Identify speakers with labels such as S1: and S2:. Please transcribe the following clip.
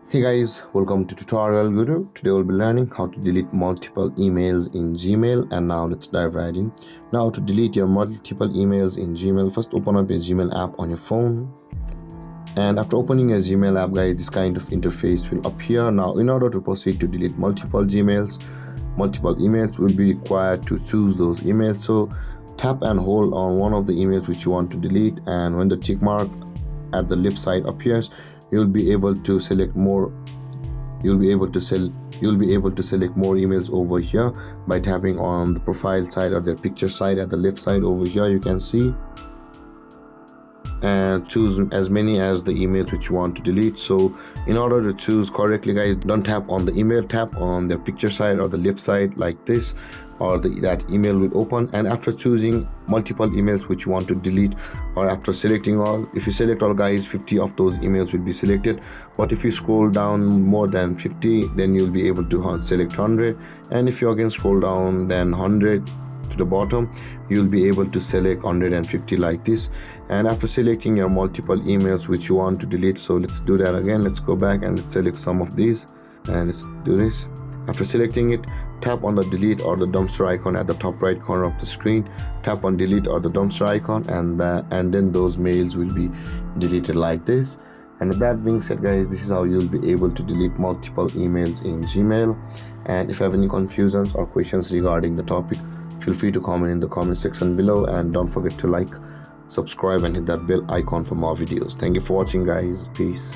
S1: Hey guys, welcome to Tutorial Guru. Today we'll be learning how to delete multiple emails in Gmail, and now let's dive right in. Now to delete your multiple emails in Gmail, first open up your Gmail app on your phone. And after opening your Gmail app, guys, this kind of interface will appear. Now in order to proceed to delete multiple emails will be required to choose those emails. So tap and hold on one of the emails which you want to delete, and when the tick mark at the left side appears, you'll be able to select more emails over here by tapping on the profile side or the picture side at the left side. Over here you can see, and choose as many as the emails which you want to delete. So in order to choose correctly, guys, don't tap on the email, tap on the picture side or the left side like this, or that email will open. And after choosing multiple emails which you want to delete, or after selecting all, if you select all, guys, 50 of those emails will be selected. But if you scroll down more than 50, then you'll be able to select 100. And if you again scroll down then 100 to the bottom, you'll be able to select 150 like this. And after selecting your multiple emails which you want to delete, so let's do that again. Let's go back and let's select some of these, and let's do this. After selecting it, tap on the delete or the dumpster icon at the top right corner of the screen. Tap on delete or the dumpster icon, and then those mails will be deleted like this. And with that being said, guys, this is how you'll be able to delete multiple emails in Gmail. And if you have any confusions or questions regarding the topic, feel free to comment in the comment section below, and don't forget to like, subscribe, and hit that bell icon for more videos. Thank you for watching, guys. Peace.